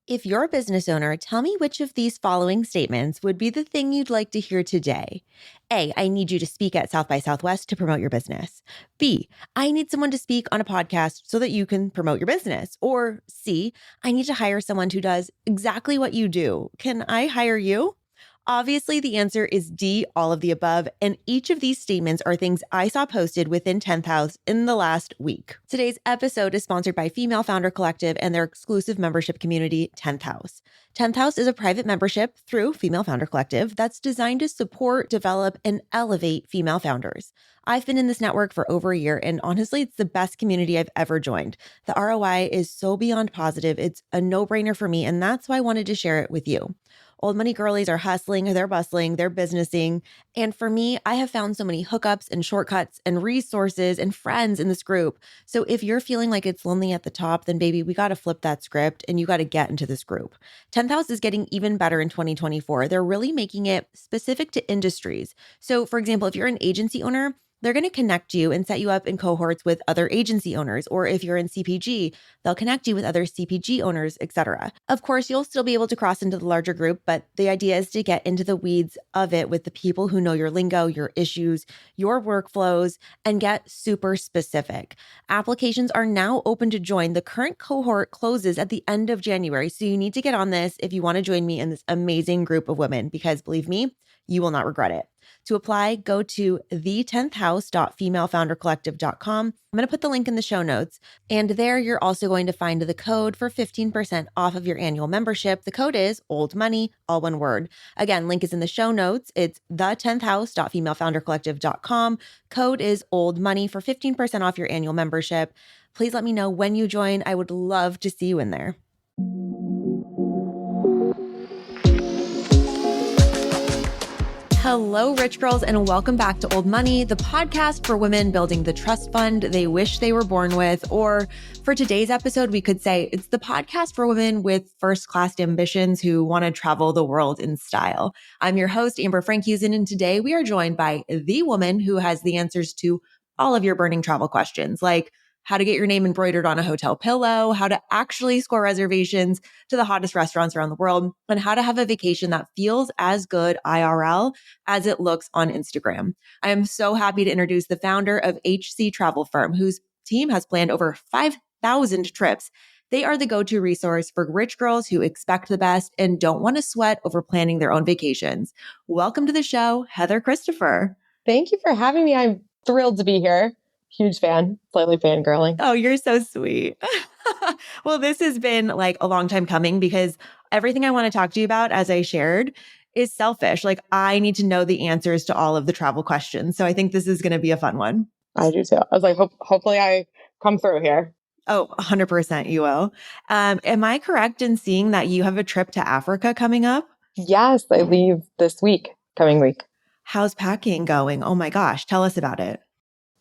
If you're a business owner, tell me which of these following statements would be the thing you'd like to hear today. A, I need you to speak at South by Southwest to promote your business. B, I need someone to speak on a podcast so that you can promote your business. Or C, I need to hire someone who does exactly what you do. Can I hire you? Obviously, the answer is D, all of the above, and each of these statements are things I saw posted within 10th House in the last week. Today's episode is sponsored by Female Founder Collective and their exclusive membership community, 10th House. 10th House is a private membership through Female Founder Collective that's designed to support, develop, and elevate female founders. I've been in this network for over a year, and honestly, it's the best community I've ever joined. The ROI is so beyond positive. It's a no-brainer for me, and that's why I wanted to share it with you. Old money girlies are hustling, they're bustling, they're businessing. And for me, I have found so many hookups and shortcuts and resources and friends in this group. So if you're feeling like it's lonely at the top, then baby, we got to flip that script and you got to get into this group. 10th House is getting even better in 2024. They're really making it specific to industries. So for example, if you're an agency owner, they're going to connect you and set you up in cohorts with other agency owners. Or if you're in CPG, they'll connect you with other CPG owners, etc. Of course, you'll still be able to cross into the larger group, but the idea is to get into the weeds of it with the people who know your lingo, your issues, your workflows, and get super specific. Applications are now open to join. The current cohort closes at the end of January, so you need to get on this if you want to join me in this amazing group of women, because believe me, you will not regret it. To apply, go to the10thhouse.femalefoundercollective.com. I'm going to put the link in the show notes. And there you're also going to find the code for 15% off of your annual membership. The code is Old Money, all one word. Again, link is in the show notes. It's the10thhouse.femalefoundercollective.com. Code is Old Money for 15% off your annual membership. Please let me know when you join. I would love to see you in there. Hello, rich girls, and welcome back to Old Money, the podcast for women building the trust fund they wish they were born with. Or for today's episode, we could say it's the podcast for women with first-class ambitions who want to travel the world in style. I'm your host, Amber Frankhusen, and today we are joined by the woman who has the answers to all of your burning travel questions, like how to get your name embroidered on a hotel pillow, how to actually score reservations to the hottest restaurants around the world, and how to have a vacation that feels as good IRL as it looks on Instagram. I am so happy to introduce the founder of HC Travel Firm, whose team has planned over 5,000 trips. They are the go-to resource for rich girls who expect the best and don't want to sweat over planning their own vacations. Welcome to the show, Heather Christopher. Thank you for having me. I'm thrilled to be here. Huge fan, slightly fangirling. Oh, you're so sweet. Well, this has been like a long time coming because everything I want to talk to you about, as I shared, is selfish. Like I need to know the answers to all of the travel questions. So I think this is going to be a fun one. I do too. I was like, hopefully I come through here. Oh, 100% you will. Am I correct in seeing that you have a trip to Africa coming up? Yes, I leave this coming week. How's packing going? Oh my gosh, tell us about it.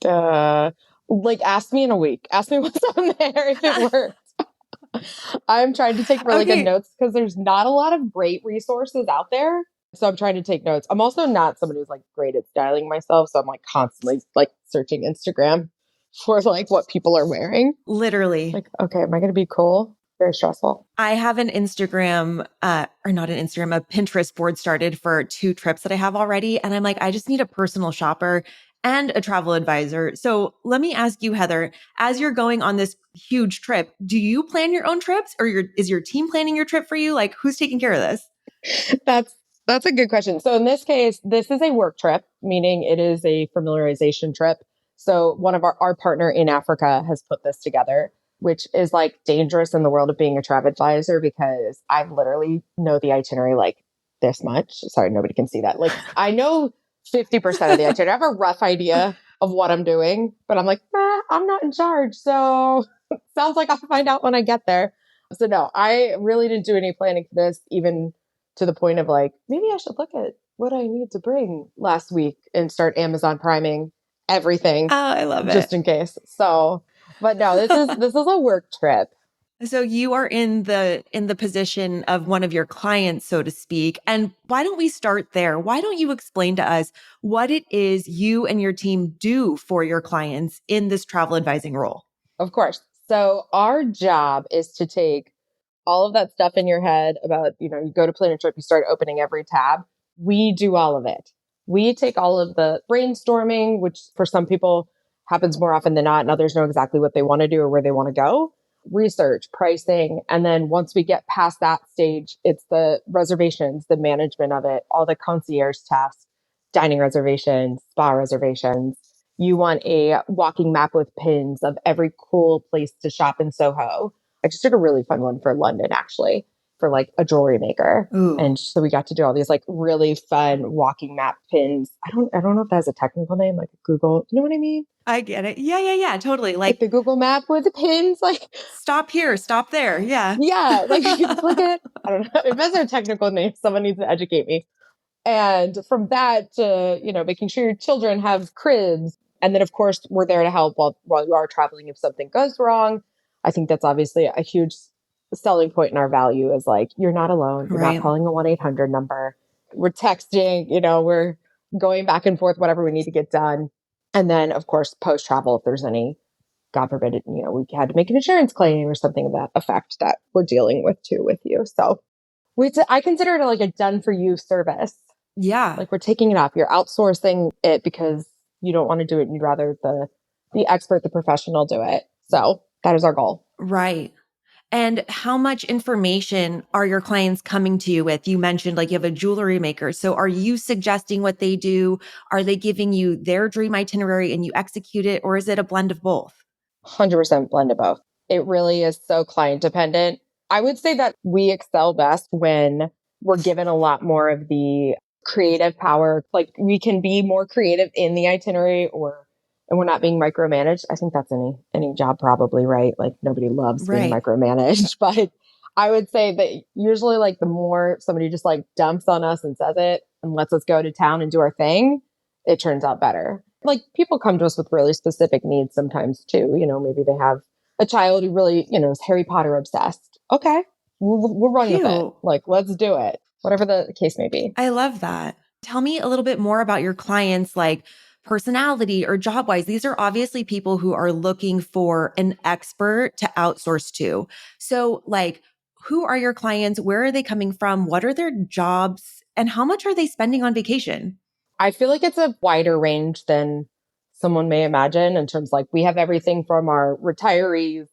Ask me in a week. Ask me what's on there if it works. I'm trying to take really good notes because there's not a lot of great resources out there. So I'm trying to take notes. I'm also not someone who's like great at styling myself. So I'm like constantly like searching Instagram for like what people are wearing. Literally. Like, okay, am I going to be cool? Very stressful. I have an Instagram, a Pinterest board started for 2 trips that I have already. And I'm like, I just need a personal shopper and a travel advisor. So let me ask you, Heather, as you're going on this huge trip, do you plan your own trips or is your team planning your trip for you? Like who's taking care of this? That's a good question. So in this case, this is a work trip, meaning it is a familiarization trip. So one of our partner in Africa has put this together, which is like dangerous in the world of being a travel advisor because I literally know the itinerary like this much. Sorry, nobody can see that. Like I know 50% of the itinerary. I have a rough idea of what I'm doing, but I'm like, I'm not in charge. So sounds like I'll find out when I get there. So no, I really didn't do any planning for this, even to the point of like, maybe I should look at what I need to bring last week and start Amazon priming everything. Oh, I love it. Just in case. So, but no, this is a work trip. So you are in the position of one of your clients, so to speak. And why don't we start there? Why don't you explain to us what it is you and your team do for your clients in this travel advising role? Of course. So our job is to take all of that stuff in your head about, you go to plan a trip, you start opening every tab. We do all of it. We take all of the brainstorming, which for some people happens more often than not, and others know exactly what they want to do or where they want to go, research, pricing. And then once we get past that stage, it's the reservations, the management of it, all the concierge tasks, dining reservations, spa reservations. You want a walking map with pins of every cool place to shop in Soho. I just did a really fun one for London, actually, for like a jewelry maker. Ooh. And so we got to do all these like really fun walking map pins. I don't know if that has a technical name, like Google. You know what I mean? I get it. Yeah, totally. Like the Google map with the pins, like Stop here, stop there. Yeah. yeah, like you can click it. I don't know if that's a technical name. Someone needs to educate me. And from that to, making sure your children have cribs. And then, of course, we're there to help while you are traveling if something goes wrong. I think that's obviously a huge selling point in our value is like, you're not alone. You're not Right. calling a 1-800 number. We're texting, we're going back and forth, whatever we need to get done. And then, of course, post travel, if there's any, God forbid, we had to make an insurance claim or something of that effect that we're dealing with too with you. So I consider it like a done for you service. Yeah. Like we're taking it off. You're outsourcing it because you don't want to do it. And you'd rather the expert, the professional do it. So that is our goal. Right. And how much information are your clients coming to you with? You mentioned like you have a jewelry maker. So are you suggesting what they do? Are they giving you their dream itinerary and you execute it? Or is it a blend of both? 100% blend of both. It really is so client dependent. I would say that we excel best when we're given a lot more of the creative power. Like we can be more creative in the itinerary and we're not being micromanaged. I think that's any job probably, right? Like nobody loves being Right. micromanaged, but I would say that usually like the more somebody just like dumps on us and says it and lets us go to town and do our thing, it turns out better. Like people come to us with really specific needs sometimes too. Maybe they have a child who really, is Harry Potter obsessed. Okay, we'll run with it. Cute. Like, let's do it. Whatever the case may be. I love that. Tell me a little bit more about your clients, like personality or job wise. These are obviously people who are looking for an expert to outsource to. So, like, who are your clients? Where are they coming from? What are their jobs? And how much are they spending on vacation? I feel like it's a wider range than someone may imagine in terms like we have everything from our retirees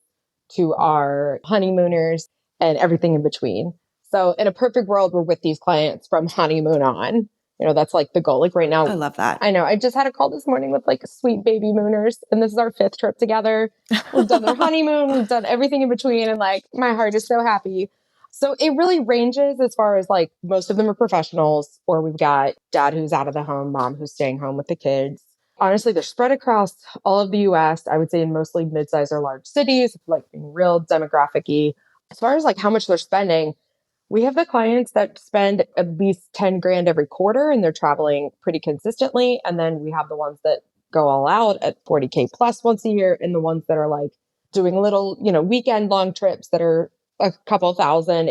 to our honeymooners and everything in between. So in a perfect world, we're with these clients from honeymoon on. That's like the goal. Like right I now, love that. I know I just had a call this morning with like sweet baby mooners, and this is our 5th trip together. We've done their honeymoon, we've done everything in between, and like my heart is so happy. So it really ranges as far as like most of them are professionals, or we've got dad who's out of the home, mom who's staying home with the kids. Honestly, they're spread across all of the US. I would say in mostly mid-sized or large cities, like being real demographic-y. As far as like how much they're spending, we have the clients that spend at least 10 grand every quarter and they're traveling pretty consistently. And then we have the ones that go all out at 40K plus once a year, and the ones that are like doing little, weekend long trips that are a couple thousand.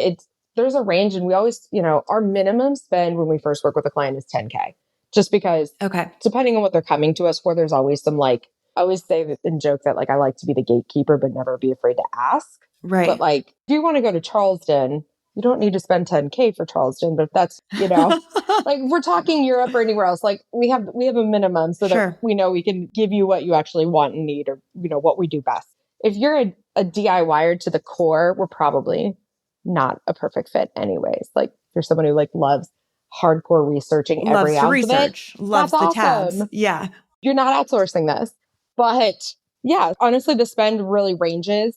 There's a range. And we always, our minimum spend when we first work with a client is 10K, just because Okay. depending on what they're coming to us for, there's always some like, I always say that and joke that like I like to be the gatekeeper, but never be afraid to ask. But Right. like, if you want to go to Charleston, you don't need to spend 10K for Charleston, but if that's, like if we're talking Europe or anywhere else, like we have a minimum so that Sure. we know we can give you what you actually want and need, or, what we do best. If you're a DIYer to the core, we're probably not a perfect fit anyways. Like if you're someone who like loves hardcore researching every Loves to ounce of it, research, that's loves the tabs. awesome. Yeah. You're not outsourcing this. But yeah, honestly, the spend really ranges.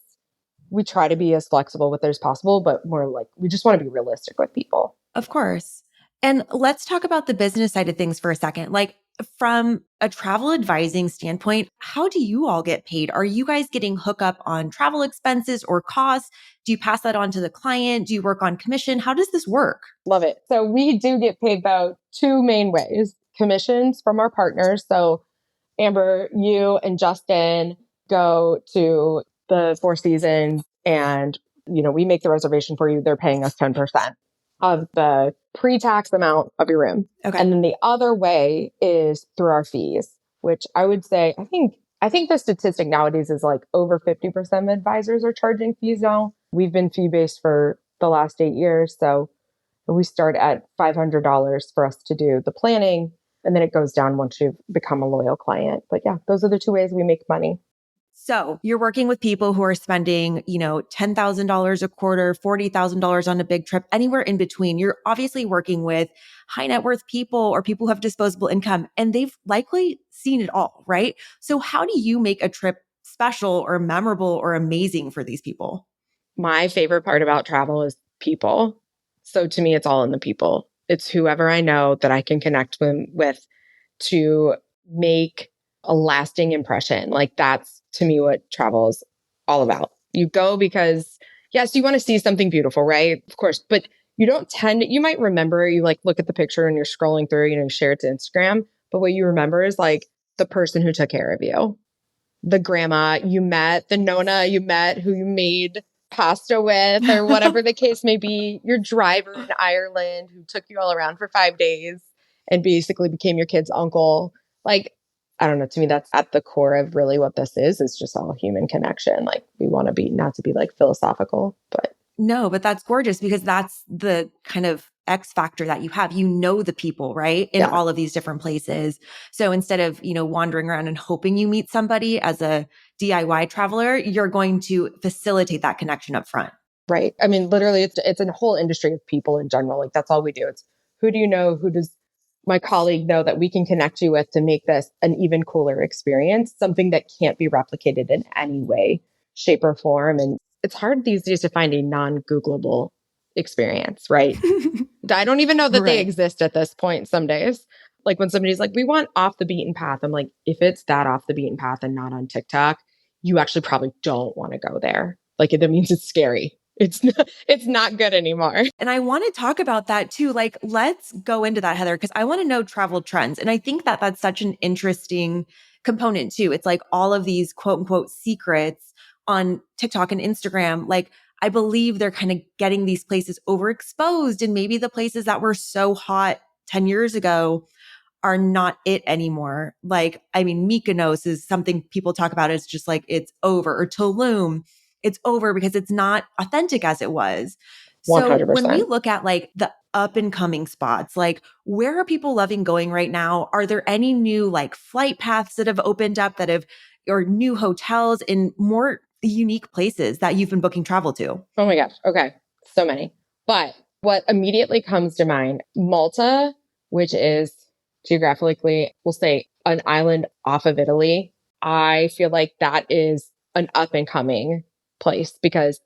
We try to be as flexible with it as possible, but more like we just want to be realistic with people. Of course. And let's talk about the business side of things for a second. Like from a travel advising standpoint, how do you all get paid? Are you guys getting hookup on travel expenses or costs? Do you pass that on to the client? Do you work on commission? How does this work? Love it. So we do get paid about 2 main ways. Commissions from our partners. So Amber, you and Justin go to the Four Seasons and, we make the reservation for you. They're paying us 10% of the pre-tax amount of your room. Okay. And then the other way is through our fees, which I would say, I think the statistic nowadays is like over 50% of advisors are charging fees now. We've been fee-based for the last 8 years. So we start at $500 for us to do the planning. And then it goes down once you've become a loyal client. But yeah, those are the two ways we make money. So you're working with people who are spending, $10,000 a quarter, $40,000 on a big trip, anywhere in between. You're obviously working with high net worth people or people who have disposable income, and they've likely seen it all, right? So how do you make a trip special or memorable or amazing for these people? My favorite part about travel is people. So to me, it's all in the people. It's whoever I know that I can connect with to make a lasting impression. Like that's to me what travel is all about. You go because, yes, you want to see something beautiful, right? Of course, but you might remember, you like look at the picture and you're scrolling through, share it to Instagram. But what you remember is like the person who took care of you, the grandma you met, the Nona you met who you made pasta with, or whatever the case may be, your driver in Ireland who took you all around for 5 days and basically became your kid's uncle. Like, I don't know, to me, that's at the core of really what this is. It's just all human connection. Like, we want to be, not to be like philosophical, but. No, but that's gorgeous because that's the kind of X factor that you have. You know the people, right? In all of these different places. So instead of, wandering around and hoping you meet somebody as a DIY traveler, you're going to facilitate that connection up front. Right. I mean, literally, it's a whole industry of people in general. Like, that's all we do. It's who do you know? Who does my colleague know that we can connect you with to make this an even cooler experience, something that can't be replicated in any way, shape, or form. And it's hard these days to find a non-Googleable experience, right? I don't even know that they exist at this point some days. Like when somebody's like, we want off the beaten path. I'm like, if it's that off the beaten path and not on TikTok, you actually probably don't want to go there. Like that means it's scary. It's not good anymore. And I want to talk about that too. Like, let's go into that, Heather, because I want to know travel trends. And I think that that's such an interesting component too. It's like all of these quote unquote secrets on TikTok and Instagram. Like, I believe they're kind of getting these places overexposed, and maybe the places that were so hot 10 years ago are not it anymore. Like, I mean, Mykonos is something people talk about as just like it's over, or Tulum. It's over because it's not authentic as it was. So 100%. when we look at like the up and coming spots, like where are people loving going right now? Are there any new like flight paths that have opened up or new hotels in more unique places that you've been booking travel to? Oh my gosh. Okay. So many. But what immediately comes to mind, Malta, which is geographically, we'll say an island off of Italy. I feel like that is an up and coming place because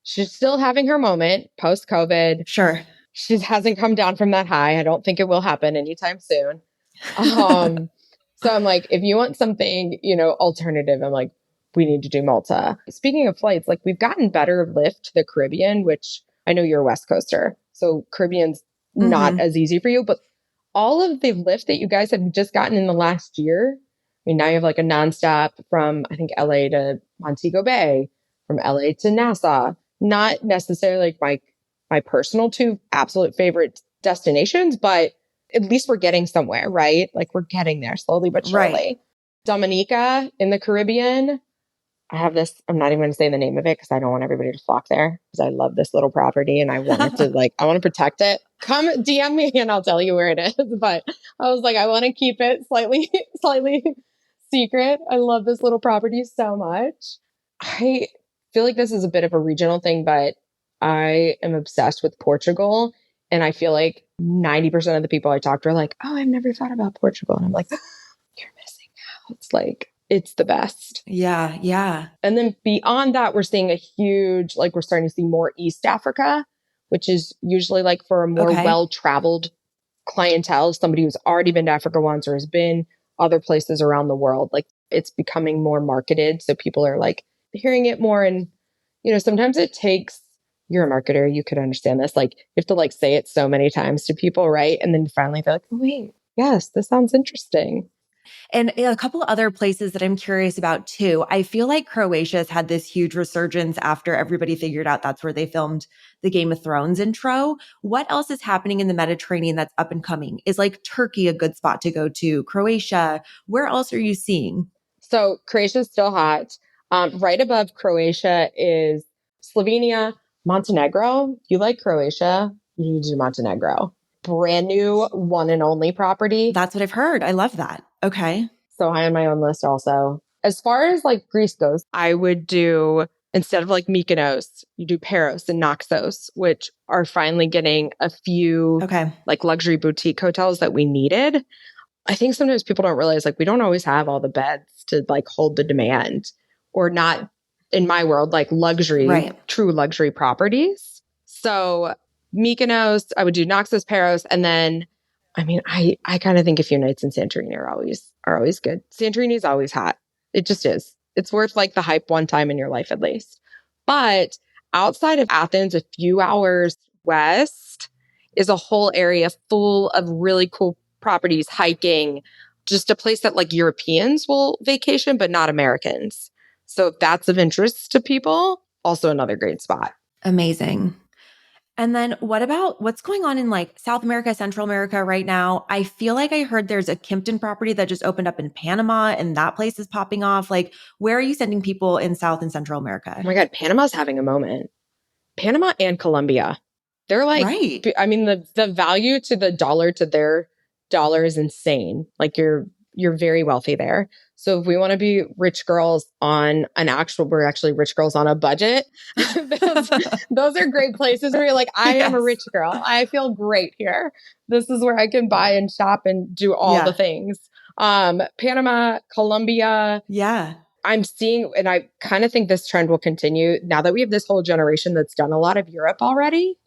she's still having her moment post COVID. Sure. She hasn't come down from that high. I don't think it will happen anytime soon. So I'm like, if you want something, alternative, I'm like, we need to do Malta. Speaking of flights, like we've gotten better lift to the Caribbean, which I know you're a West Coaster. So Caribbean's not as easy for you, but all of the lift that you guys have just gotten in the last year, I mean, now you have like a nonstop from, I think, LA to Montego Bay, from LA to Nassau. Not necessarily like my personal two absolute favorite destinations, but at least we're getting somewhere, right? Like we're getting there slowly but surely. Right. Dominica in the Caribbean. I have this, I'm not even going to say the name of it because I don't want everybody to flock there because I love this little property and I want it to I want to protect it. Come DM me and I'll tell you where it is. But I was like, I want to keep it slightly secret. I love this little property so much. I feel like this is a bit of a regional thing, but I am obsessed with Portugal. And I feel like 90% of the people I talk to are like, oh, I've never thought about Portugal. And I'm like, you're missing out. It's like, it's the best. Yeah. Yeah. And then beyond that, we're seeing we're starting to see more East Africa, which is usually like for a more well-traveled clientele, somebody who's already been to Africa once or has been other places around the world. Like it's becoming more marketed. So people are like hearing it more. And, sometimes it takes, you're a marketer, you could understand this. Like you have to like say it so many times to people, right? And then finally they're like, oh, wait, yes, this sounds interesting. And a couple of other places that I'm curious about too. I feel like Croatia has had this huge resurgence after everybody figured out that's where they filmed the Game of Thrones intro. What else is happening in the Mediterranean that's up and coming? Is like Turkey a good spot to go to? Croatia? Where else are you seeing? So Croatia is still hot. Right above Croatia is Slovenia, Montenegro. If you like Croatia, you need to do Montenegro. Brand new one and only property. That's what I've heard. I love that. Okay. So high on my own list also. As far as like Greece goes, I would do, instead of like Mykonos, you do Paros and Naxos, which are finally getting a few Okay. like luxury boutique hotels that we needed. I think sometimes people don't realize like we don't always have all the beds to like hold the demand, or not, in my world, like luxury, Right. true luxury properties. So Mykonos, I would do Naxos, Paros, and then I mean, I kind of think a few nights in Santorini are always good. Santorini is always hot. It just is. It's worth like the hype one time in your life at least. But outside of Athens, a few hours west is a whole area full of really cool properties, hiking, just a place that like Europeans will vacation, but not Americans. So if that's of interest to people, also another great spot. Amazing. And then what about what's going on in like South America, Central America right now? I feel like I heard there's a Kimpton property that just opened up in Panama and that place is popping off. Like, where are you sending people in South and Central Oh America? my God, Panama's having a moment. Panama and Colombia. They're like, Right. I mean, the value to the dollar to their dollar is insane. Like you're very wealthy there. So if we want to be rich girls on an actual, we're actually rich girls on a budget. those, those are great places where you're like, I am a Yes. rich girl. I feel great here. This is where I can buy and shop and do all the Yeah. things. Panama, Colombia, Yeah. I'm seeing, and I kind of think this trend will continue now that we have this whole generation that's done a lot of Europe already.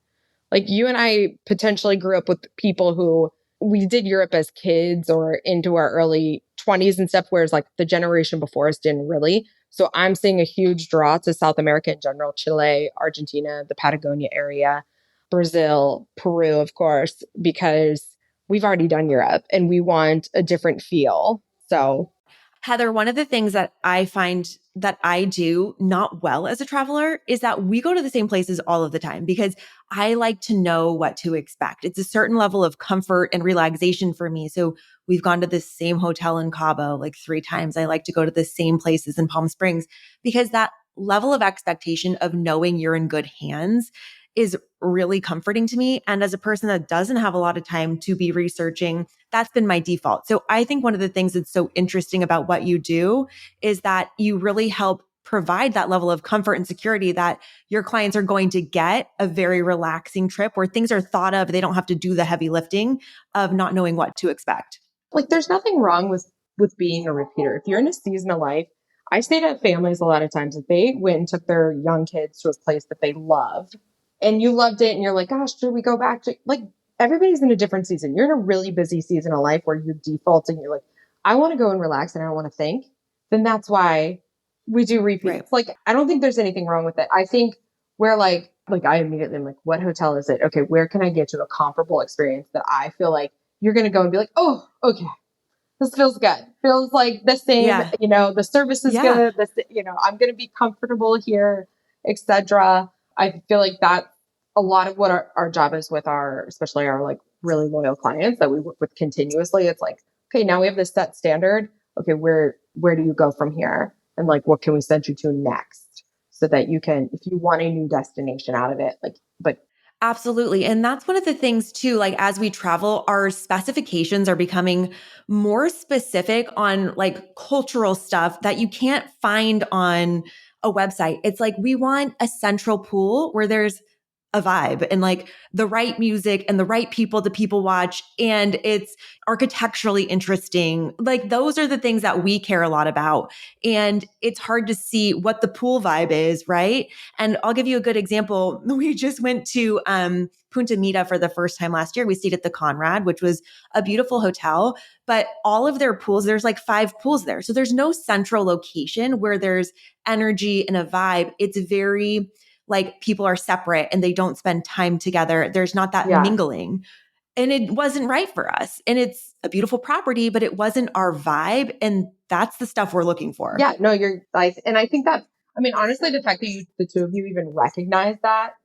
Like you and I potentially grew up with people who we did Europe as kids or into our early 20s and stuff, whereas like the generation before us didn't really. So I'm seeing a huge draw to South America in general, Chile, Argentina, the Patagonia area, Brazil, Peru, of course, because we've already done Europe and we want a different feel. So Heather, one of the things that I find that I do not well as a traveler is that we go to the same places all of the time because I like to know what to expect. It's a certain level of comfort and relaxation for me. So we've gone to the same hotel in Cabo like 3 times. I like to go to the same places in Palm Springs because that level of expectation of knowing you're in good hands is really comforting to me. And as a person that doesn't have a lot of time to be researching, that's been my default. So I think one of the things that's so interesting about what you do is that you really help provide that level of comfort and security that your clients are going to get a very relaxing trip where things are thought of. They don't have to do the heavy lifting of not knowing what to expect. like there's nothing wrong with being a repeater. If you're in a season of life, I stayed at families a lot of times that they went and took their young kids to a place that they love and you loved it and you're like, gosh, should we go back to like everybody's in a different season. You're in a really busy season of life where you're defaulting, you're like, I want to go and relax and I don't want to think. Then that's why we do Right. repeats. Like I don't think there's anything wrong with it. I think we're like I immediately am like, what hotel is it? Okay, where can I get to a comparable experience that I feel like you're gonna go and be like, oh, okay, this feels good. Feels like the same, Yeah. the service is Yeah. good. I'm going to be comfortable here, etc. I feel like that a lot of what our job is with especially our like really loyal clients that we work with continuously. It's like, okay, now we have this set standard. Okay, where do you go from here? And like, what can we send you to next? So that you can, if you want a new destination out of it, like, but Absolutely. And that's one of the things too, like as we travel, our specifications are becoming more specific on like cultural stuff that you can't find on a website. It's like we want a central pool where there's a vibe and like the right music and the right people to people watch and it's architecturally interesting. Like those are the things that we care a lot about. And it's hard to see what the pool vibe is, right? And I'll give you a good example. We just went to Punta Mita for the first time last year. We stayed at the Conrad, which was a beautiful hotel, but all of their pools, there's like 5 pools there. So there's no central location where there's energy and a vibe. It's very like people are separate and they don't spend time together. There's not that yeah, mingling. And it wasn't right for us. And it's a beautiful property, but it wasn't our vibe. And that's the stuff we're looking for. yeah, no, you're like, and I think that, I mean, honestly, the fact that the two of you even recognize that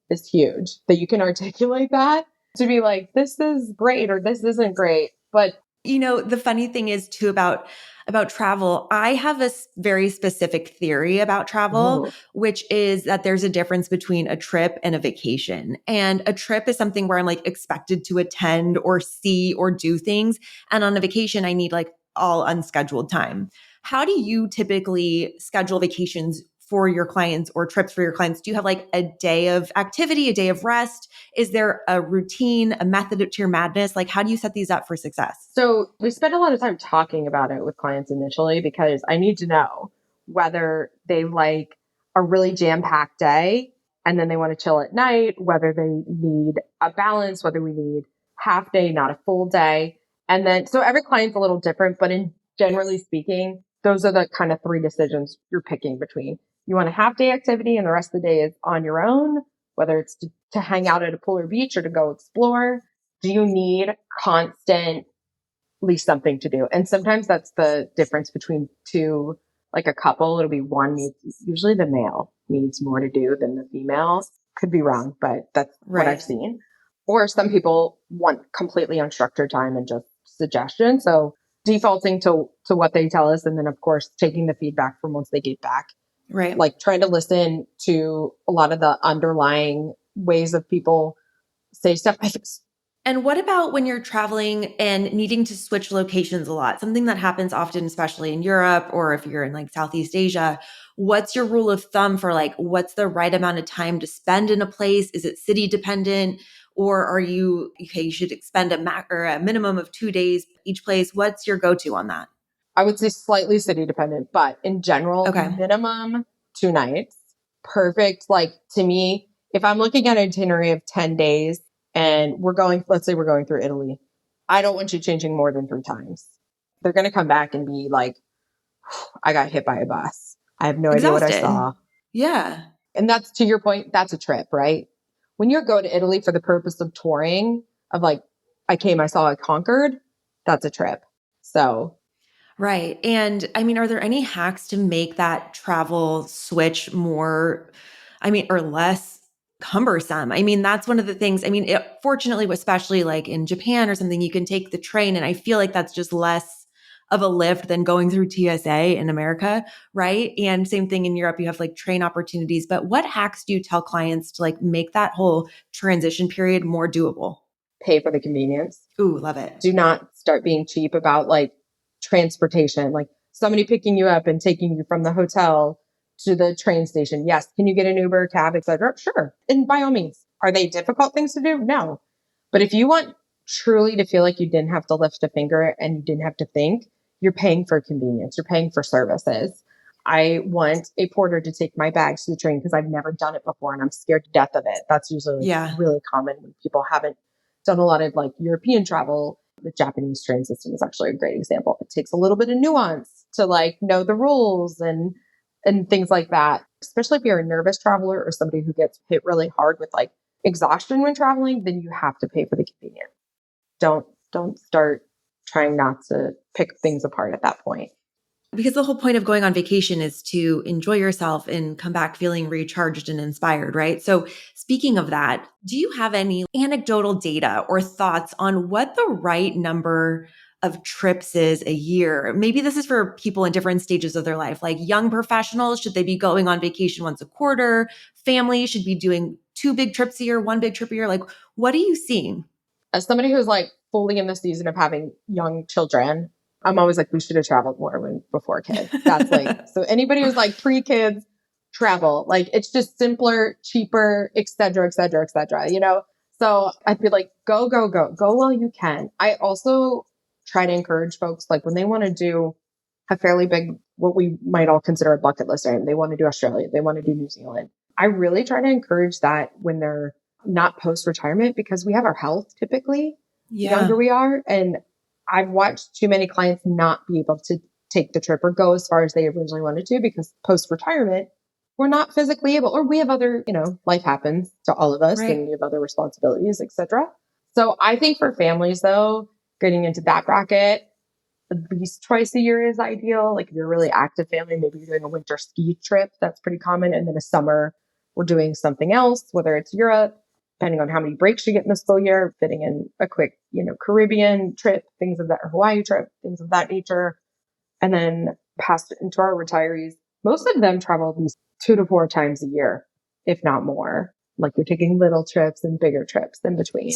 is huge, that you can articulate that to be like, this is great or this isn't great. But The funny thing is too about travel, I have a very specific theory about travel, Oh. which is that there's a difference between a trip and a vacation. And a trip is something where I'm like expected to attend or see or do things. And on a vacation, I need like all unscheduled time. How do you typically schedule vacations for your clients or trips for your clients? Do you have like a day of activity, a day of rest? Is there a routine, a method to your madness? Like, how do you set these up for success? So we spend a lot of time talking about it with clients initially because I need to know whether they like a really jam-packed day and then they want to chill at night, whether they need a balance, whether we need half day, not a full day. And then, so every client's a little different, but in generally speaking, those are the kind of three decisions you're picking between. You want a half day activity and the rest of the day is on your own, whether it's to hang out at a pool or beach or to go explore. Do you need constant something to do? And sometimes that's the difference between two, like a couple. It'll be one needs, usually the male needs more to do than the female. Could be wrong, but that's what I've Right. seen. Or some people want completely unstructured time and just suggestions. So defaulting to what they tell us. And then of course, taking the feedback from once they get back, Right. like trying to listen to a lot of the underlying ways of people say stuff. And what about when you're traveling and needing to switch locations a lot? Something that happens often, especially in Europe or if you're in like Southeast Asia. What's your rule of thumb for like what's the right amount of time to spend in a place? Is it city dependent? Or are you okay? You should expend or a minimum of 2 days each place. What's your go-to on that? I would say slightly city dependent, but in general, Okay. minimum 2 nights. Perfect. Like to me, if I'm looking at an itinerary of 10 days and let's say we're going through Italy, I don't want you changing more than 3 times. They're going to come back and be like, I got hit by a bus. I have no idea what I Exhausted. saw. Yeah. And that's to your point, that's a trip, right? When you go to Italy for the purpose of touring, of like, I came, I saw, I conquered, that's a trip. So Right. And I mean, are there any hacks to make that travel switch more, or less cumbersome? I mean, that's one of the things. I mean, fortunately, especially like in Japan or something, you can take the train. And I feel like that's just less of a lift than going through TSA in America. Right. And same thing in Europe, you have like train opportunities. But what hacks do you tell clients to like make that whole transition period more doable? pay for the convenience. Ooh, love it. Do not start being cheap about like transportation, like somebody picking you up and taking you from the hotel to the train station. Yes. Can you get an Uber, cab, etc.? Sure. And by all means, are they difficult things to do? No. But if you want truly to feel like you didn't have to lift a finger and you didn't have to think, you're paying for convenience. You're paying for services. I want a porter to take my bags to the train because I've never done it before and I'm scared to death of it. That's usually like Yeah. really common when people haven't done a lot of like European travel. The Japanese train system is actually a great example. It takes a little bit of nuance to like know the rules and things like that. Especially if you're a nervous traveler or somebody who gets hit really hard with like exhaustion when traveling, then you have to pay for the convenience. Don't start trying not to pick things apart at that point. Because the whole point of going on vacation is to enjoy yourself and come back feeling recharged and inspired, right? So, speaking of that, do you have any anecdotal data or thoughts on what the right number of trips is a year? Maybe this is for people in different stages of their life, like young professionals, should they be going on vacation once a quarter? Families should be doing 2 big trips a year, 1 big trip a year. Like, what are you seeing? As somebody who's like fully in the season of having young children, I'm always like, we should have traveled more before kids. That's like, so anybody who's like pre-kids, travel, like it's just simpler, cheaper, et cetera, et cetera, et cetera, you know? So I'd be like, go while you can. I also try to encourage folks, like when they want to do a fairly big, what we might all consider a bucket list item, they want to do Australia, they want to do New Zealand. I really try to encourage that when they're not post retirement because we have our health typically the younger Yeah. we are. And I've watched too many clients not be able to take the trip or go as far as they originally wanted to because post retirement, we're not physically able, or we have other, life happens to all of us and Right. we have other responsibilities, etc. So I think for families though, getting into that bracket, at least twice a year is ideal. Like if you're a really active family, maybe you're doing a winter ski trip. That's pretty common. And then a summer, we're doing something else, whether it's Europe. depending on how many breaks you get in the school year, fitting in a quick, Caribbean trip, things of that, or Hawaii trip, things of that nature. And then passed it into our retirees. Most of them travel at least 2 to 4 times a year, if not more. Like you're taking little trips and bigger trips in between.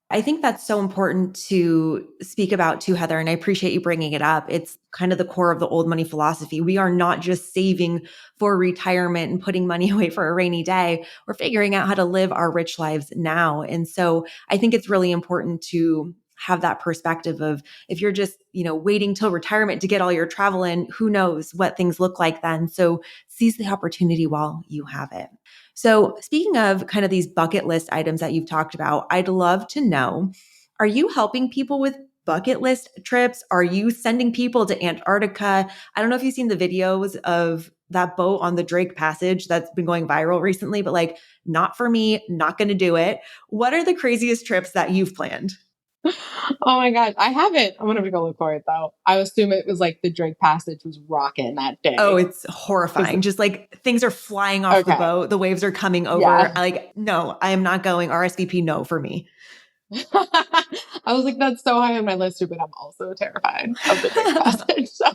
I think that's so important to speak about too, Heather, and I appreciate you bringing it up. It's kind of the core of the old money philosophy. We are not just saving for retirement and putting money away for a rainy day. We're figuring out how to live our rich lives now. And so I think it's really important to have that perspective of if you're just, waiting till retirement to get all your travel in, who knows what things look like then. So seize the opportunity while you have it. So speaking of kind of these bucket list items that you've talked about, I'd love to know, are you helping people with bucket list trips? Are you sending people to Antarctica? I don't know if you've seen the videos of that boat on the Drake Passage that's been going viral recently, but like, not for me, not going to do it. What are the craziest trips that you've planned? Oh my gosh, I haven't. I'm gonna go look for it though. I assume it was like the Drake Passage was rocking that day. Oh, it's horrifying. Just like things are flying off the boat. The waves are coming over. Yeah. Like, no, I am not going. RSVP, no for me. I was like, that's so high on my list too, but I'm also terrified of the Drake Passage. So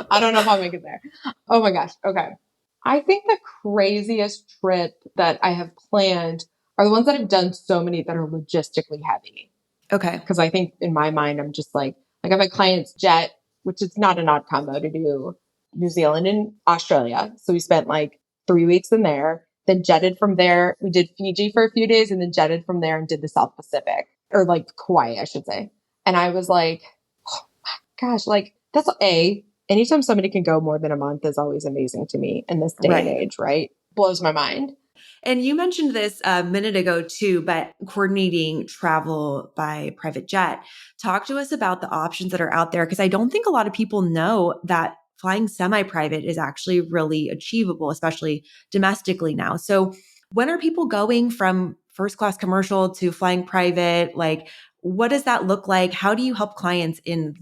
I don't know if I'll make it there. Oh my gosh. Okay. I think the craziest trip that I have planned are the ones that I've done so many that are logistically heavy. Okay. Because I think in my mind, I'm just like I have my clients jet, which is not an odd combo to do New Zealand and Australia. So we spent like 3 weeks in there, then jetted from there. We did Fiji for a few days and then jetted from there and did the South Pacific or like Kauai, I should say. And I was like, oh my gosh, like that's anytime somebody can go more than a month is always amazing to me in this day and age, right? Blows my mind. And you mentioned this a minute ago too, but coordinating travel by private jet. Talk to us about the options that are out there, because I don't think a lot of people know that flying semi-private is actually really achievable, especially domestically now. So when are people going from first class commercial to flying private? Like, what does that look like? How do you help clients in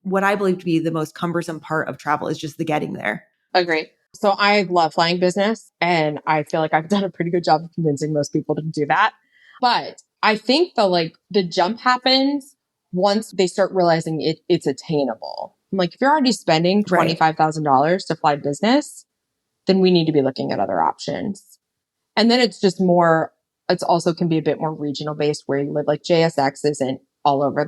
what I believe to be the most cumbersome part of travel is just the getting there? Agree. So I love flying business and I feel like I've done a pretty good job of convincing most people to do that. But I think the jump happens once they start realizing it's attainable. I'm like, if you're already spending $25,000 to fly business, then we need to be looking at other options. And then it's also can be a bit more regional based where you live. Like JSX isn't all over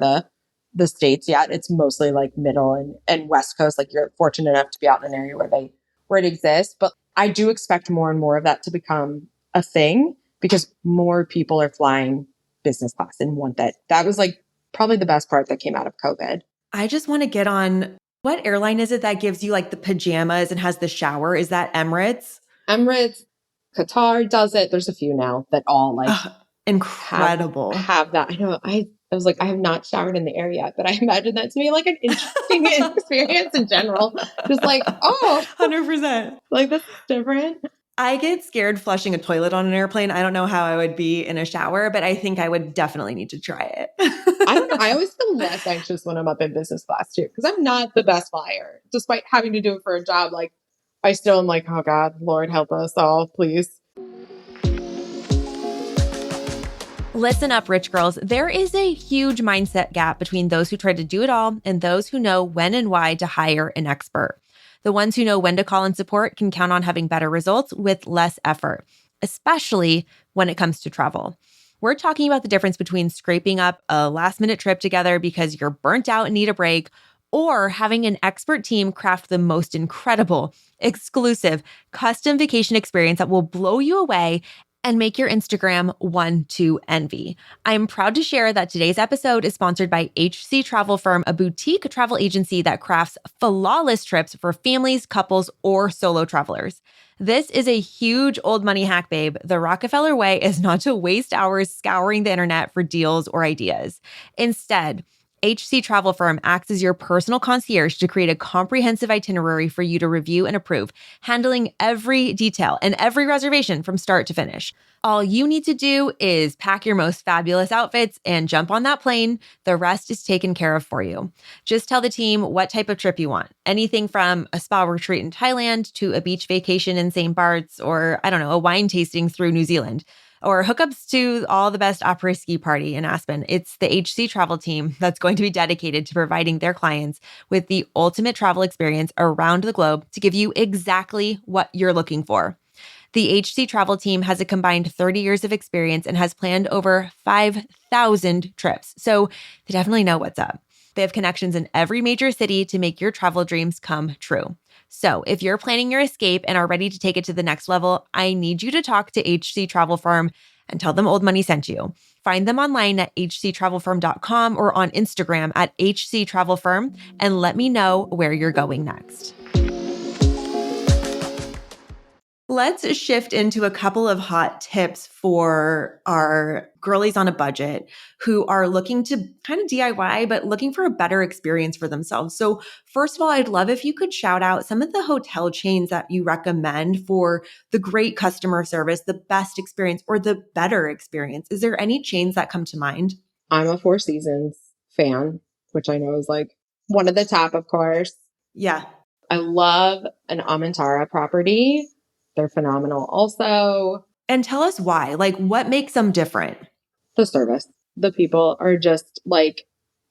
the States yet. It's mostly like middle and West Coast. Like you're fortunate enough to be out in an area where it exists. But I do expect more and more of that to become a thing because more people are flying business class and want that. That was like probably the best part that came out of COVID. I just want to get on, what airline is it that gives you like the pajamas and has the shower? Is that Emirates? Emirates, Qatar does it. There's a few now that all like incredible have that. I know. I was like, I have not showered in the air yet, but I imagine that to be like an interesting experience in general. Just like, 100%. Like this is different. I get scared flushing a toilet on an airplane. I don't know how I would be in a shower, but I think I would definitely need to try it. I don't know. I always feel less anxious when I'm up in business class too, because I'm not the best flyer. Despite having to do it for a job, like I still am like, oh God, Lord help us all, please. Listen up, rich girls. There is a huge mindset gap between those who try to do it all and those who know when and why to hire an expert. The ones who know when to call in support can count on having better results with less effort, especially when it comes to travel. We're talking about the difference between scraping up a last-minute trip together because you're burnt out and need a break, or having an expert team craft the most incredible, exclusive, custom vacation experience that will blow you away and make your Instagram one to envy. I'm proud to share that today's episode is sponsored by HC Travel Firm, a boutique travel agency that crafts flawless trips for families, couples, or solo travelers. This is a huge old money hack, babe. The Rockefeller way is not to waste hours scouring the internet for deals or ideas. Instead, HC Travel Firm acts as your personal concierge to create a comprehensive itinerary for you to review and approve, handling every detail and every reservation from start to finish. All you need to do is pack your most fabulous outfits and jump on that plane. The rest is taken care of for you. Just tell the team what type of trip you want. Anything from a spa retreat in Thailand to a beach vacation in St. Bart's or, I don't know, a wine tasting through New Zealand. or hookups to all the best après ski party in Aspen. It's the HC travel team that's going to be dedicated to providing their clients with the ultimate travel experience around the globe to give you exactly what you're looking for. The HC travel team has a combined 30 years of experience and has planned over 5,000 trips. So they definitely know what's up. They have connections in every major city to make your travel dreams come true. So if you're planning your escape and are ready to take it to the next level, I need you to talk to HC Travel Firm and tell them Old Money sent you. Find them online at hctravelfirm.com or on Instagram at hctravelfirm and let me know where you're going next. Let's shift into a couple of hot tips for our girlies on a budget who are looking to kind of DIY, but looking for a better experience for themselves. So first of all, I'd love if you could shout out some of the hotel chains that you recommend for the great customer service, the best experience, or the better experience. Is there any chains that come to mind? I'm a Four Seasons fan, which I know is like one of the top, of course. Yeah. I love an Amantara property. They're phenomenal. Also, And tell us why. Like, what makes them different? the service. The people are just like,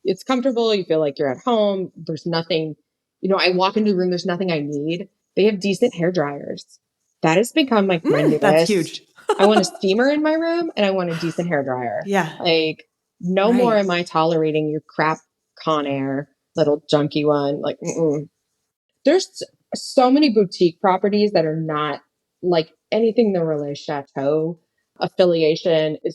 it's comfortable. You feel like you're at home. There's nothing, I walk into the room, there's nothing I need. They have decent hair dryers. That has become like my newest. That's huge. I want a steamer in my room and I want a decent hair dryer. Yeah. Like, no more am I tolerating your crap Conair, little junky one. Like, there's so many boutique properties that are not like anything the Relais Chateau affiliation I'm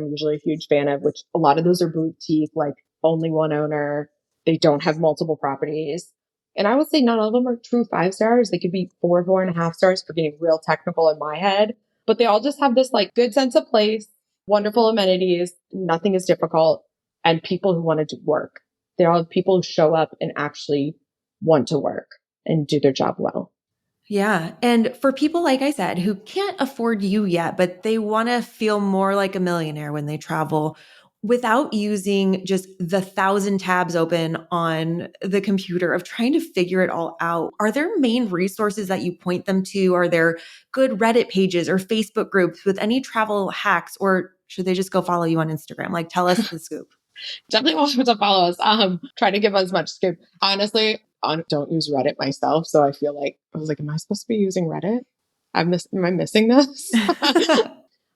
usually a huge fan of, which a lot of those are boutique, like only one owner. They don't have multiple properties. And I would say not all of them are true 5 stars. They could be 4.5 stars for getting real technical in my head, but they all just have this like good sense of place, wonderful amenities. Nothing is difficult, and people who want to do work. They're all people who show up and actually want to work and do their job well. Yeah. And for people, like I said, who can't afford you yet, but they want to feel more like a millionaire when they travel without using just the 1,000 tabs open on the computer of trying to figure it all out, are there main resources that you point them to? Are there good Reddit pages or Facebook groups with any travel hacks, or should they just go follow you on Instagram? Like, tell us the scoop. Definitely want them to follow us. Try to give as much scoop. Honestly, I don't use Reddit myself. So I feel like, I was like, am I supposed to be using Reddit? Am I missing this?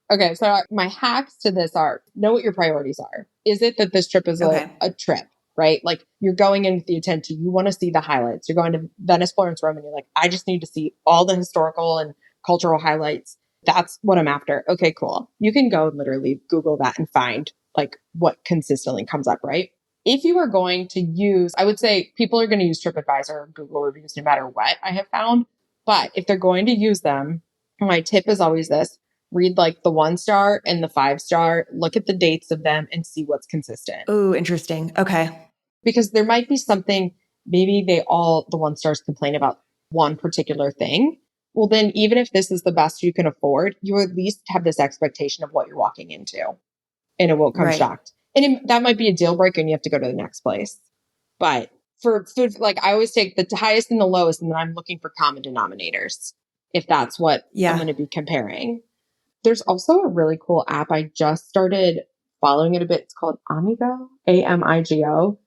Okay. So my hacks to this are, know what your priorities are. Is it that this trip is a trip, right? Like you're going in with the intent to, you want to see the highlights. You're going to Venice, Florence, Rome, and you're like, I just need to see all the historical and cultural highlights. That's what I'm after. Okay, cool. You can go and literally Google that and find like what consistently comes up, right? If you are going to use, I would say people are going to use TripAdvisor or Google reviews no matter what I have found. But if they're going to use them, my tip is always this: read like the 1 star and the 5 star, look at the dates of them and see what's consistent. Oh, interesting. Okay. Because there might be something, maybe the 1 stars complain about one particular thing. Well, then even if this is the best you can afford, you at least have this expectation of what you're walking into, and it won't come shocked. And that might be a deal breaker and you have to go to the next place. But for food, like I always take the highest and the lowest, and then I'm looking for common denominators if that's what I'm going to be comparing. There's also a really cool app. I just started following it a bit. It's called Amigo, Amigo.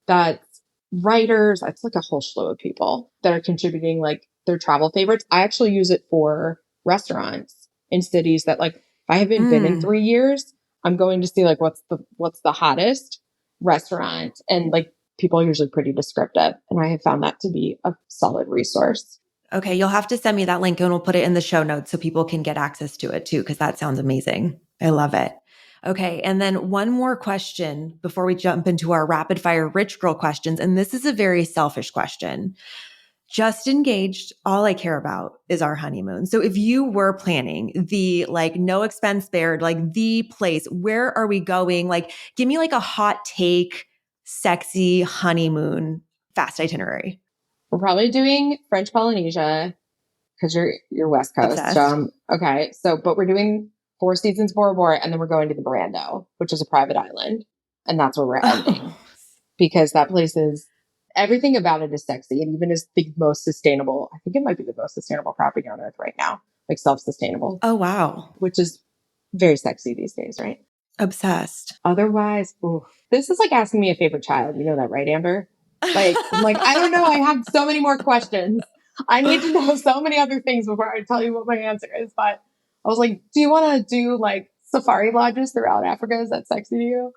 That's writers. It's like a whole slew of people that are contributing like their travel favorites. I actually use it for restaurants in cities that like, if I haven't been in 3 years, I'm going to see like what's the hottest restaurant, and like people are usually pretty descriptive, and I have found that to be a solid resource. Okay, you'll have to send me that link and we'll put it in the show notes so people can get access to it too, because that sounds amazing. I love it. Okay, and then one more question before we jump into our rapid fire rich girl questions, and this is a very selfish question. Just engaged, all I care about is our honeymoon. So if you were planning the like no expense spared, like the place, where are we going? Like give me like a hot take, sexy honeymoon fast itinerary. We're probably doing French Polynesia because you're West Coast. Obsessed. Okay. So, but we're doing Four Seasons Bora Bora, and then we're going to the Brando, which is a private island. And that's where we're ending because that place is, everything about it is sexy, and even is the most sustainable. I think it might be the most sustainable property on earth right now, like self-sustainable. Oh, wow. Which is very sexy these days, right? Obsessed. Otherwise, ooh, this is like asking me a favorite child. You know that, right, Amber? Like, I'm like, I don't know. I have so many more questions. I need to know so many other things before I tell you what my answer is. But I was like, do you want to do like safari lodges throughout Africa? Is that sexy to you?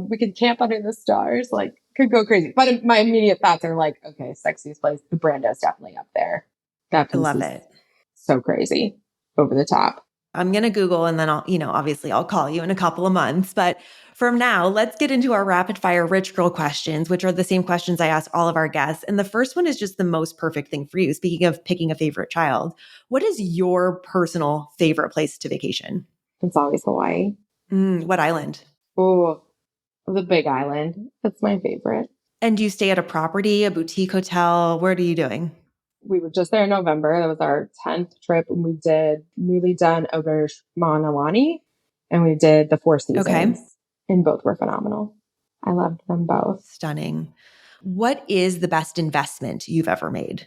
We could camp under the stars. Like, could go crazy. But my immediate thoughts are like, okay, sexiest place. The Brando is definitely up there. That I piece love is it. so crazy, over the top. I'm going to Google and then obviously I'll call you in a couple of months. But from now, let's get into our rapid fire rich girl questions, which are the same questions I ask all of our guests. And the first one is just the most perfect thing for you. Speaking of picking a favorite child, what is your personal favorite place to vacation? It's always Hawaii. What island? Oh, the Big Island. That's my favorite. And do you stay at a property, a boutique hotel? What are you doing? We were just there in November. That was our 10th trip. And we did newly done Auberge Manawani and we did the Four Seasons. Okay. And both were phenomenal. I loved them both. Stunning. What is the best investment you've ever made?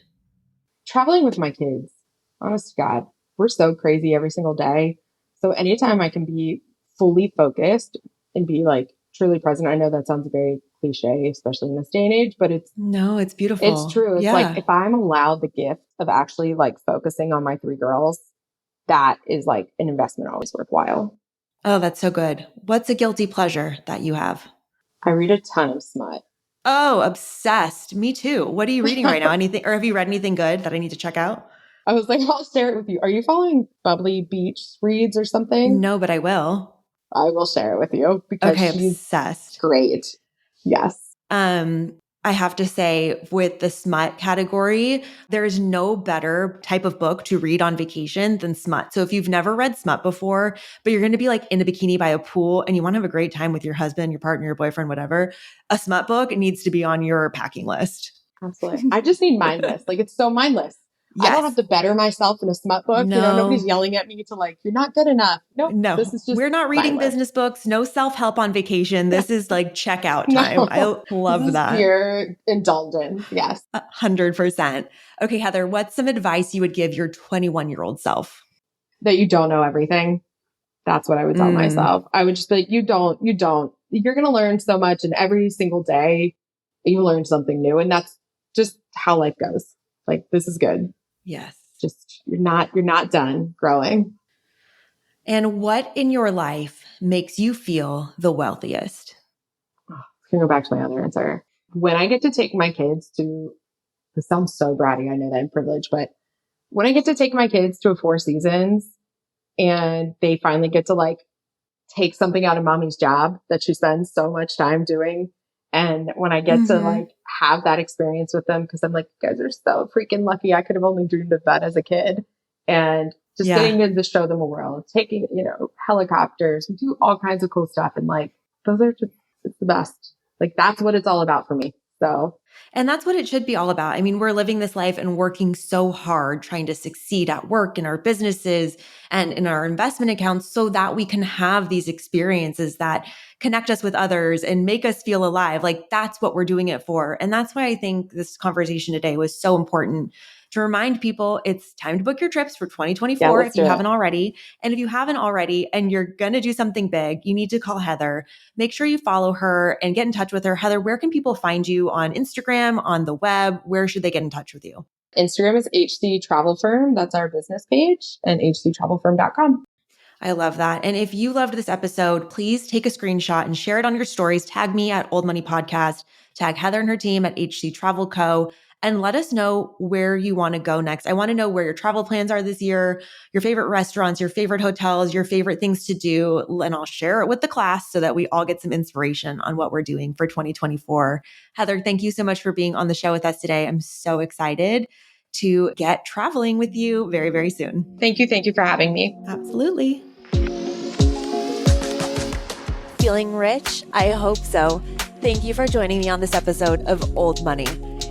Traveling with my kids. Honest to God, we're so crazy every single day. So anytime I can be fully focused and be like truly present, I know that sounds very cliche, especially in this day and age, but it's beautiful. It's true. It's like if I'm allowed the gift of actually like focusing on my three girls, that is like an investment always worthwhile. Oh, that's so good. What's a guilty pleasure that you have? I read a ton of smut. Oh, obsessed. Me too. What are you reading right now? Anything, or have you read anything good that I need to check out? I was like, I'll share it with you. Are you following Bubbly Beach Reads or something? No, but I will. I will share it with you because she's obsessed. Great. Yes. I have to say with the smut category, there is no better type of book to read on vacation than smut. So if you've never read smut before, but you're going to be like in a bikini by a pool and you want to have a great time with your husband, your partner, your boyfriend, whatever, a smut book needs to be on your packing list. Absolutely. I just need mindless. Like it's so mindless. Yes. I don't have to better myself in a smut book. No. You know, nobody's yelling at me to like, you're not good enough. No, this is just we're not reading mindless. Business books. No self-help on vacation. This is like checkout time. No, I love that. Pure indulgence. Yes. 100%. Okay, Heather, what's some advice you would give your 21-year-old self? That you don't know everything. That's what I would tell myself. I would just be like, you don't. You're going to learn so much and every single day you learn something new. And that's just how life goes. Like, this is good. Yes. Just, you're not done growing. And what in your life makes you feel the wealthiest? I'm going to go back to my other answer. When I get to take my kids to, this sounds so bratty. I know that I'm privileged, but when I get to take my kids to a Four Seasons and they finally get to like take something out of mommy's job that she spends so much time doing. And when I get to like have that experience with them, because I'm like, you guys are so freaking lucky. I could have only dreamed of that as a kid. And just getting to show them a world, taking, helicopters, we do all kinds of cool stuff. And like, those are just, it's the best. Like, that's what it's all about for me. So. And that's what it should be all about. I mean, we're living this life and working so hard trying to succeed at work, in our businesses and in our investment accounts so that we can have these experiences that connect us with others and make us feel alive. Like that's what we're doing it for. And that's why I think this conversation today was so important to remind people it's time to book your trips for 2024 if you haven't already. And if you haven't already and you're going to do something big, you need to call Heather. Make sure you follow her and get in touch with her. Heather, where can people find you on Instagram, on the web? Where should they get in touch with you? Instagram is HC Travel Firm. That's our business page, and hctravelfirm.com. I love that. And if you loved this episode, please take a screenshot and share it on your stories. Tag me at Old Money Podcast, tag Heather and her team at HC Travel Co., and let us know where you want to go next. I want to know where your travel plans are this year, your favorite restaurants, your favorite hotels, your favorite things to do. And I'll share it with the class so that we all get some inspiration on what we're doing for 2024. Heather, thank you so much for being on the show with us today. I'm so excited to get traveling with you very, very soon. Thank you. Thank you for having me. Absolutely. Feeling rich? I hope so. Thank you for joining me on this episode of Old Money.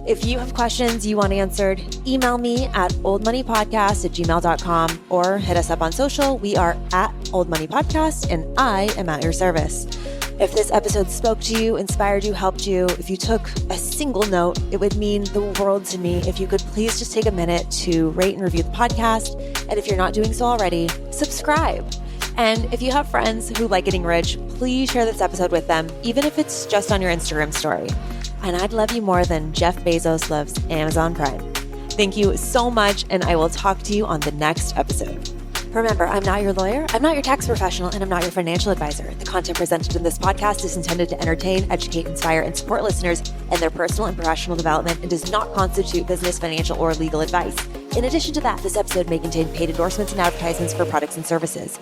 If you have questions you want answered, email me at oldmoneypodcast@gmail.com or hit us up on social. We are at Old Money Podcast and I am at your service. If this episode spoke to you, inspired you, helped you, if you took a single note, it would mean the world to me if you could please just take a minute to rate and review the podcast. And if you're not doing so already, subscribe. And if you have friends who like getting rich, please share this episode with them, even if it's just on your Instagram story. And I'd love you more than Jeff Bezos loves Amazon Prime. Thank you so much, and I will talk to you on the next episode. Remember, I'm not your lawyer, I'm not your tax professional, and I'm not your financial advisor. The content presented in this podcast is intended to entertain, educate, inspire, and support listeners in their personal and professional development and does not constitute business, financial, or legal advice. In addition to that, this episode may contain paid endorsements and advertisements for products and services.